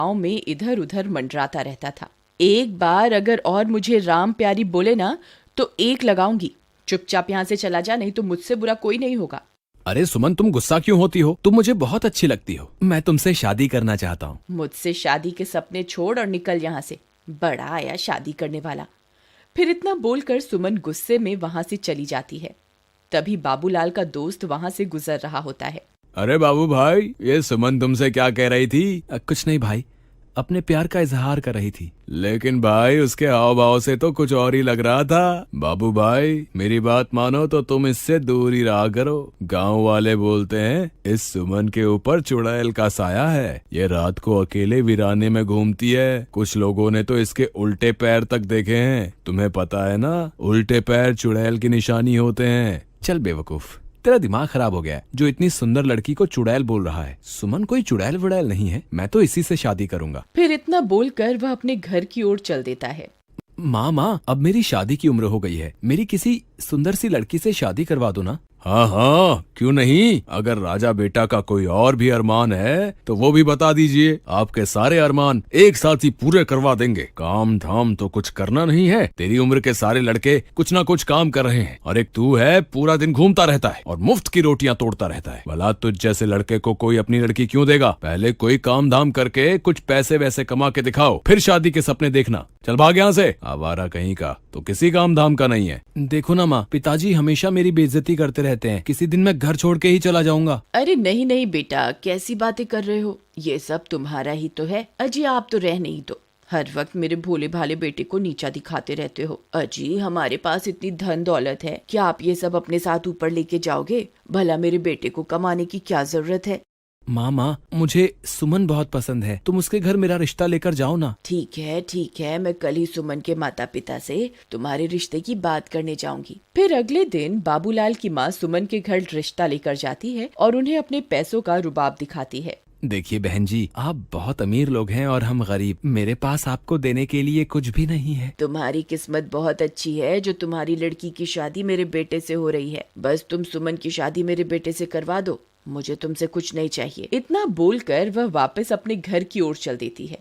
गांव में इधर उधर मंडराता रहता था। एक बार अगर और मुझे राम प्यारी बोले ना तो एक लगाऊंगी। चुपचाप यहाँ से चला जा, नहीं तो मुझसे बुरा कोई नहीं होगा। अरे सुमन, तुम गुस्सा क्यों होती हो? तुम मुझे बहुत अच्छी लगती हो। मैं तुमसे शादी करना चाहता हूँ। मुझसे शादी के सपने छोड़ और निकल यहाँ से। बड़ा आया शादी करने वाला। फिर इतना बोलकर सुमन गुस्से में वहां से चली जाती है। तभी बाबूलाल का दोस्त वहां से गुजर रहा होता है। अरे बाबू भाई, ये सुमन तुमसे क्या कह रही थी? कुछ नहीं भाई, अपने प्यार का इजहार कर रही थी। लेकिन भाई उसके हाव भाव से तो कुछ और ही लग रहा था। बाबू भाई, मेरी बात मानो तो तुम इससे दूर ही रहा करो। गांव वाले बोलते हैं इस सुमन के ऊपर चुड़ैल का साया है। ये रात को अकेले वीराने में घूमती है। कुछ लोगों ने तो इसके उल्टे पैर तक देखे हैं। तुम्हें पता है ना, उल्टे पैर चुड़ैल की निशानी होते हैं। चल बेवकूफ, तेरा दिमाग खराब हो गया है जो इतनी सुंदर लड़की को चुड़ैल बोल रहा है। सुमन कोई चुड़ैल वुड़ैल नहीं है, मैं तो इसी से शादी करूंगा। फिर इतना बोलकर वह अपने घर की ओर चल देता है। माँ, अब मेरी शादी की उम्र हो गई है। मेरी किसी सुंदर सी लड़की से शादी करवा दो ना। हाँ हाँ, क्यों नहीं। अगर राजा बेटा का कोई और भी अरमान है तो वो भी बता दीजिए। आपके सारे अरमान एक साथ ही पूरे करवा देंगे। काम धाम तो कुछ करना नहीं है। तेरी उम्र के सारे लड़के कुछ ना कुछ काम कर रहे हैं और एक तू है, पूरा दिन घूमता रहता है और मुफ्त की रोटियां तोड़ता रहता है। भला तुझ जैसे लड़के को कोई अपनी लड़की क्यों देगा? पहले कोई काम धाम करके कुछ पैसे वैसे कमा के दिखाओ, फिर शादी के सपने देखना। चल भाग यहाँ से, आवारा कहीं का, तो किसी काम धाम का नहीं है। देखो ना माँ, पिताजी हमेशा मेरी बेइज्जती करते रहते हैं। किसी दिन मैं घर छोड़ के ही चला जाऊंगा। अरे नहीं नहीं बेटा, कैसी बातें कर रहे हो? ये सब तुम्हारा ही तो है। अजी आप तो रह नहीं दो। हर वक्त मेरे भोले भाले बेटे को नीचा दिखाते रहते हो। अजी हमारे पास इतनी धन दौलत है, क्या आप ये सब अपने साथ ऊपर लेके जाओगे? भला मेरे बेटे को कमाने की क्या जरूरत है? माँ, मुझे सुमन बहुत पसंद है। तुम उसके घर मेरा रिश्ता लेकर जाओ ना। ठीक है, मैं कल ही सुमन के माता पिता से तुम्हारे रिश्ते की बात करने जाऊंगी। फिर अगले दिन बाबूलाल की माँ सुमन के घर रिश्ता लेकर जाती है और उन्हें अपने पैसों का रुबाब दिखाती है। देखिए बहन जी, आप बहुत अमीर लोग हैं और हम गरीब। मेरे पास आपको देने के लिए कुछ भी नहीं है। तुम्हारी किस्मत बहुत अच्छी है जो तुम्हारी लड़की की शादी मेरे बेटे से हो रही है। बस तुम सुमन की शादी मेरे बेटे से करवा दो, मुझे तुमसे कुछ नहीं चाहिए। इतना बोलकर वह वापस अपने घर की ओर चल देती है।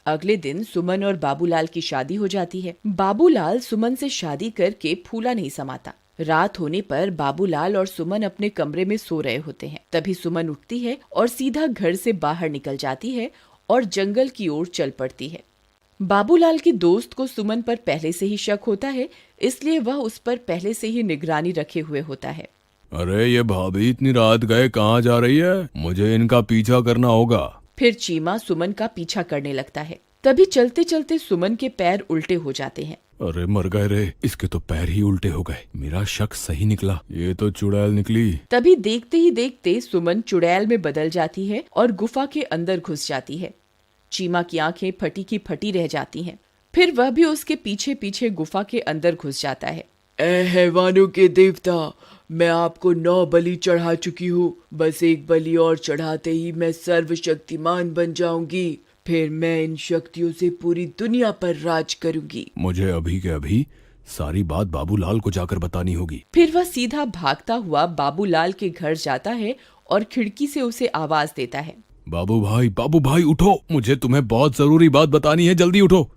अगले दिन सुमन और बाबूलाल की शादी हो जाती है। बाबूलाल सुमन से शादी करके फूला नहीं समाता। रात होने पर बाबूलाल और सुमन अपने कमरे में सो रहे होते हैं। तभी सुमन उठती है और सीधा घर से बाहर निकल जाती है और जंगल की ओर चल पड़ती है। बाबूलाल के दोस्त को सुमन पर पहले से ही शक होता है, इसलिए वह उस पर पहले से ही निगरानी रखे हुए होता है। अरे ये भाभी इतनी रात गए कहाँ जा रही है? मुझे इनका पीछा करना होगा। फिर चीमा सुमन का पीछा करने लगता है। तभी चलते चलते सुमन के पैर उल्टे हो जाते हैं। अरे मर गए रे, इसके तो पैर ही उल्टे हो गए। मेरा शक सही निकला, ये तो चुड़ैल निकली। तभी देखते ही देखते सुमन चुड़ैल में बदल जाती है और गुफा के अंदर घुस जाती है। चीमा की आंखें फटी की फटी रह जाती हैं। फिर वह भी उसके पीछे पीछे गुफा के अंदर घुस जाता है। ए हैवानों के देवता, मैं आपको 9 बलि चढ़ा चुकी हूँ। बस एक बलि और चढ़ाते ही मैं सर्वशक्तिमान बन जाऊंगी। फिर मैं इन शक्तियों से पूरी दुनिया पर राज करूंगी। मुझे अभी के अभी सारी बात बाबूलाल को जाकर बतानी होगी। फिर वह सीधा भागता हुआ बाबूलाल के घर जाता है और खिड़की से उसे आवाज देता है। बाबू भाई उठो, मुझे तुम्हें बहुत जरूरी बात बतानी है, जल्दी उठो।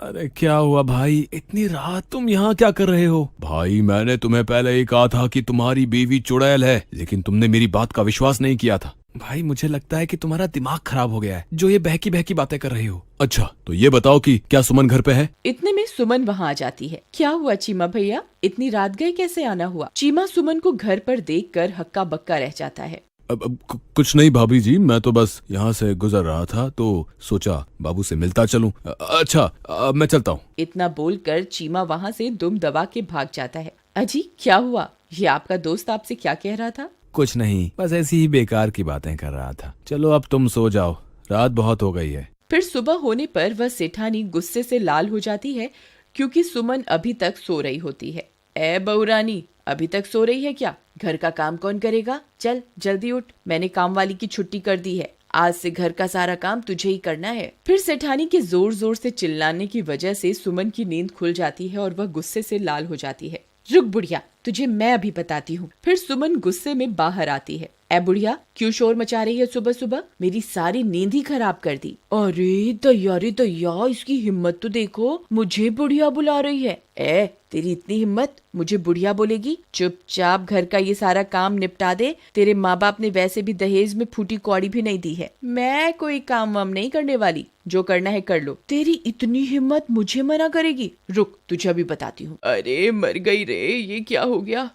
अरे क्या हुआ भाई, इतनी रात तुम यहाँ क्या कर रहे हो? भाई मैंने तुम्हें पहले ही कहा था कि तुम्हारी बीवी चुड़ैल है, लेकिन तुमने मेरी बात का विश्वास नहीं किया था। भाई मुझे लगता है कि तुम्हारा दिमाग खराब हो गया है, जो ये बहकी बहकी बातें कर रहे हो। अच्छा तो ये बताओ कि क्या सुमन घर पे है? इतने में सुमन वहाँ आ जाती है। क्या हुआ चीमा भैया, इतनी रात गए कैसे आना हुआ? चीमा सुमन को घर पर देखकर हक्का बक्का रह जाता है। अब कुछ नहीं भाभी जी, मैं तो बस यहाँ से गुजर रहा था तो सोचा बाबू से मिलता चलूं। अच्छा अब मैं चलता हूँ। इतना बोलकर चीमा वहाँ से दुम दबा के भाग जाता है। अजी क्या हुआ, ये आपका दोस्त आपसे क्या कह रहा था? कुछ नहीं, बस ऐसी ही बेकार की बातें कर रहा था। चलो अब तुम सो जाओ, रात बहुत हो गई है। फिर सुबह होने पर वह सेठानी गुस्से से लाल हो जाती है क्योंकि सुमन अभी तक सो रही होती है। ए बहुरानी, अभी तक सो रही है क्या? घर का काम कौन करेगा? चल जल्दी उठ, मैंने काम वाली की छुट्टी कर दी है। आज से घर का सारा काम तुझे ही करना है। फिर सेठानी के जोर जोर से चिल्लाने की वजह से सुमन की नींद खुल जाती है और वह गुस्से से लाल हो जाती है। रुक बुढ़िया, तुझे मैं अभी बताती हूँ। फिर सुमन गुस्से में बाहर आती है। ए बुढ़िया, क्यों शोर मचा रही है सुबह सुबह? मेरी सारी नींद ही खराब कर दी। अरे दैया, इसकी हिम्मत तो देखो, मुझे बुढ़िया बुला रही है। ए, तेरी इतनी हिम्मत, मुझे बुढ़िया बोलेगी? चुपचाप घर का ये सारा काम निपटा दे। तेरे माँ बाप ने वैसे भी दहेज में फूटी कौड़ी भी नहीं दी है। मैं कोई काम वाम नहीं करने वाली, जो करना है कर लो। तेरी इतनी हिम्मत मुझे मना करेगी? रुक, तुझे अभी बताती हूँ। अरे मर गई रे, ये क्या हो गया?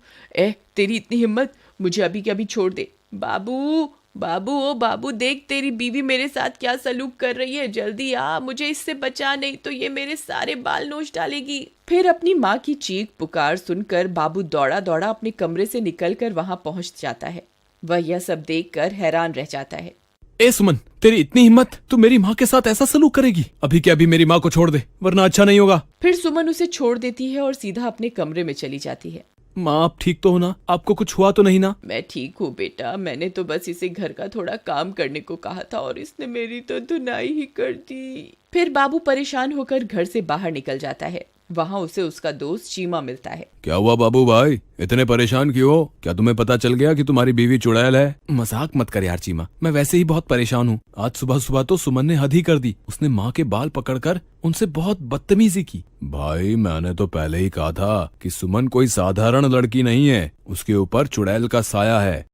तेरी इतनी हिम्मत, मुझे अभी के अभी छोड़ दे। बाबू बाबू, ओ बाबू, देख तेरी बीवी मेरे साथ क्या सलूक कर रही है। जल्दी आ, मुझे इससे बचा, नहीं तो ये मेरे सारे बाल नोच डालेगी। फिर अपनी माँ की चीख पुकार सुनकर बाबू दौड़ा दौड़ा अपने कमरे से निकलकर वहां पहुंच जाता है। वह यह सब देखकर हैरान रह जाता है। ए सुमन, तेरी इतनी हिम्मत, तू मेरी माँ के साथ ऐसा सलूक करेगी? अभी के अभी मेरी माँ को छोड़ दे, वरना अच्छा नहीं होगा। फिर सुमन उसे छोड़ देती है और सीधा अपने कमरे में चली जाती है। माँ, आप ठीक तो हो ना? आपको कुछ हुआ तो नहीं ना? मैं ठीक हूँ बेटा, मैंने तो बस इसे घर का थोड़ा काम करने को कहा था और इसने मेरी तो धुनाई ही कर दी। फिर बाबू परेशान होकर घर से बाहर निकल जाता है। वहाँ उसे उसका दोस्त चीमा मिलता है। क्या हुआ बाबू भाई, इतने परेशान क्यों हो? क्या तुम्हें पता चल गया कि तुम्हारी बीवी चुड़ैल है? मजाक मत कर यार चीमा, मैं वैसे ही बहुत परेशान हूँ। आज सुबह सुबह तो सुमन ने हद ही कर दी। उसने माँ के बाल पकड़कर उनसे बहुत बदतमीजी की। भाई, मैंने तो पहले ही कहा था कि सुमन कोई साधारण लड़की नहीं है, उसके ऊपर चुड़ैल का साया है।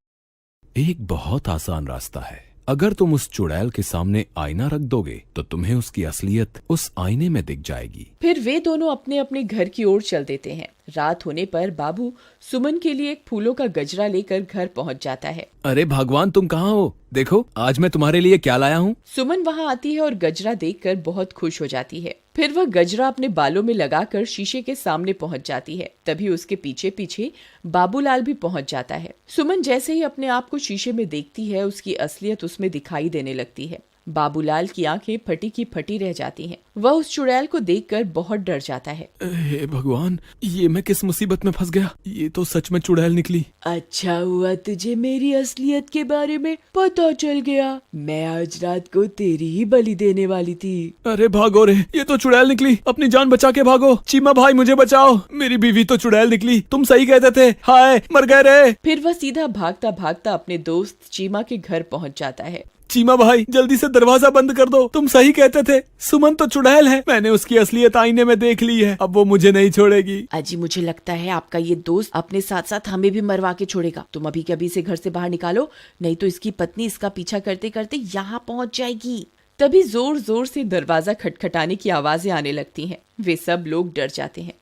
एक बहुत आसान रास्ता है, अगर तुम उस चुड़ैल के सामने आईना रख दोगे तो तुम्हें उसकी असलियत उस आईने में दिख जाएगी। फिर वे दोनों अपने अपने घर की ओर चल देते हैं। रात होने पर बाबू सुमन के लिए एक फूलों का गजरा लेकर घर पहुंच जाता है। अरे भगवान, तुम कहाँ हो? देखो आज मैं तुम्हारे लिए क्या लाया हूँ। सुमन वहां आती है और गजरा देखकर बहुत खुश हो जाती है। फिर वह गजरा अपने बालों में लगाकर शीशे के सामने पहुंच जाती है। तभी उसके पीछे पीछे बाबूलाल भी पहुंच जाता है। सुमन जैसे ही अपने आप को शीशे में देखती है, उसकी असलियत उसमें दिखाई देने लगती है। बाबूलाल की आंखें फटी की फटी रह जाती हैं। वह उस चुड़ैल को देखकर बहुत डर जाता है। हे भगवान, ये मैं किस मुसीबत में फंस गया? ये तो सच में चुड़ैल निकली। अच्छा हुआ तुझे मेरी असलियत के बारे में पता चल गया। मैं आज रात को तेरी ही बलि देने वाली थी। अरे भागो रे, ये तो चुड़ैल निकली। अपनी जान बचा के भागो। चीमा भाई, मुझे बचाओ, मेरी बीवी तो चुड़ैल निकली। तुम सही कहते थे। हाय, मर गए रे। फिर वह सीधा भागता भागता अपने दोस्त चीमा के घर पहुंच जाता है। चीमा भाई, जल्दी से दरवाजा बंद कर दो। तुम सही कहते थे, सुमन तो चुड़ैल है। मैंने उसकी असलियत आईने में देख ली है। अब वो मुझे नहीं छोड़ेगी। अजी, मुझे लगता है आपका ये दोस्त अपने साथ साथ हमें भी मरवा के छोड़ेगा। तुम अभी के अभी से घर से बाहर निकालो, नहीं तो इसकी पत्नी इसका पीछा करते करते यहाँ पहुँच जाएगी। तभी जोर जोर से दरवाजा खटखटाने की आवाजें आने लगती हैं। वे सब लोग डर जाते हैं।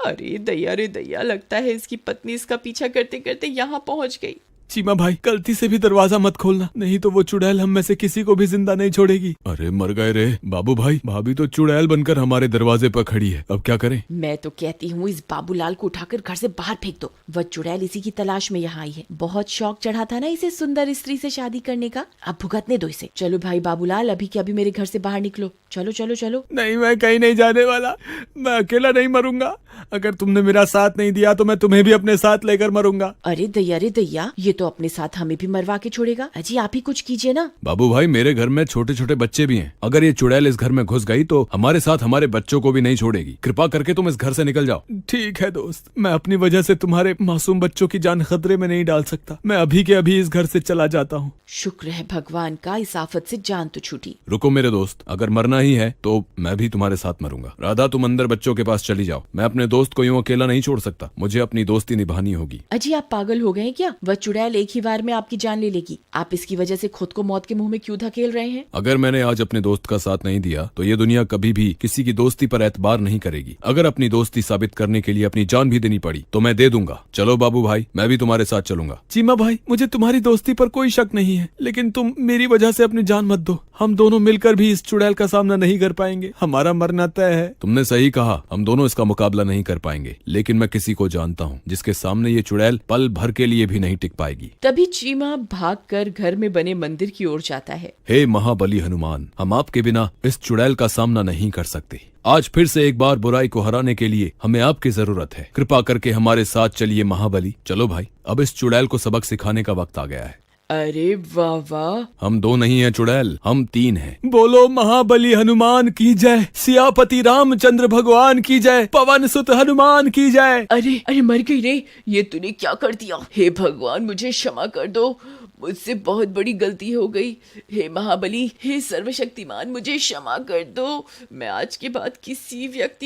अरे दैया रे दैया, लगता है इसकी पत्नी इसका पीछा करते करते यहाँ पहुँच गई। चीमा भाई, गलती से भी दरवाजा मत खोलना, नहीं तो वो चुड़ैल हम में से किसी को भी जिंदा नहीं छोड़ेगी। अरे मर गए रे। बाबू भाई, भाभी तो चुड़ैल बनकर हमारे दरवाजे पर खड़ी है, अब क्या करें? मैं तो कहती हूँ इस बाबूलाल को उठाकर घर से बाहर फेंक दो। वह चुड़ैल इसी की तलाश में यहाँ आई है। बहुत शौक चढ़ा था ना इसे सुंदर स्त्री से शादी करने का, अब भुगतने दो इसे। चलो भाई बाबूलाल, अभी के अभी मेरे घर से बाहर निकलो। चलो चलो चलो। नहीं, मैं कहीं नहीं जाने वाला। मैं अकेला नहीं मरूंगा। अगर तुमने मेरा साथ नहीं दिया तो मैं तुम्हें भी अपने साथ लेकर मरूंगा। अरे दैया रे दैया, ये तो अपने साथ हमें भी मरवा के छोड़ेगा। अजी, आप ही कुछ कीजिए ना। बाबू भाई, मेरे घर में छोटे छोटे बच्चे भी हैं। अगर ये चुड़ैल इस घर में घुस गई तो हमारे साथ हमारे बच्चों को भी नहीं छोड़ेगी। कृपा करके तुम इस घर से निकल जाओ। ठीक है दोस्त, मैं अपनी वजह से तुम्हारे मासूम बच्चों की जान खतरे में नहीं डाल सकता। मैं अभी के अभी इस घर से चला जाता हूँ। शुक्र है भगवान का, इस आफत से जान तो छूटी। रुको मेरे दोस्त, अगर मरना ही है तो मैं भी तुम्हारे साथ मरूंगा। राधा, तुम अंदर बच्चों के पास चली जाओ। मैं अपने दोस्त को यूं अकेला नहीं छोड़ सकता। मुझे अपनी दोस्ती निभानी होगी। अजी, आप पागल हो गए हैं क्या? वह चुड़ैल एक ही बार में आपकी जान ले लेगी। आप इसकी वजह से खुद को मौत के मुंह में क्यों धकेल रहे हैं? अगर मैंने आज अपने दोस्त का साथ नहीं दिया तो ये दुनिया कभी भी किसी की दोस्ती पर एतबार नहीं करेगी। अगर अपनी दोस्ती साबित करने के लिए अपनी जान भी देनी पड़ी तो मैं दे दूंगा। चलो बाबू भाई, मैं भी तुम्हारे साथ चलूंगा। चीमा भाई, मुझे तुम्हारी दोस्ती पर कोई शक नहीं है, लेकिन तुम मेरी वजह से अपनी जान मत दो। हम दोनों मिलकर भी इस चुड़ैल का सामना नहीं कर पाएंगे। हमारा मरना तय है। तुमने सही कहा, हम दोनों इसका मुकाबला नहीं कर पाएंगे, लेकिन मैं किसी को जानता हूँ जिसके सामने ये चुड़ैल पल भर के लिए भी नहीं टिक पाएगी। तभी चीमा भागकर घर में बने मंदिर की ओर जाता है। हे महाबली हनुमान, हम आपके बिना इस चुड़ैल का सामना नहीं कर सकते। आज फिर से एक बार बुराई को हराने के लिए हमें आपकी जरूरत है। कृपा करके हमारे साथ चलिए महाबली। चलो भाई, अब इस चुड़ैल को सबक सिखाने का वक्त आ गया है। अरे वाह वाह, हम 2 नहीं हैं चुड़ैल, हम 3 हैं। बोलो महाबली हनुमान की जय, सियापति रामचंद्र भगवान की जय, पवन सुत हनुमान की जय। अरे अरे, मर गई रे। ये तूने क्या कर दिया? हे भगवान, मुझे क्षमा कर दो। मुझसे बहुत बड़ी गलती हो गई। हे महाबली, हे सर्वशक्तिमान, मुझे क्षमा कर दो। मैं आज के बाद किसी व्यक्ति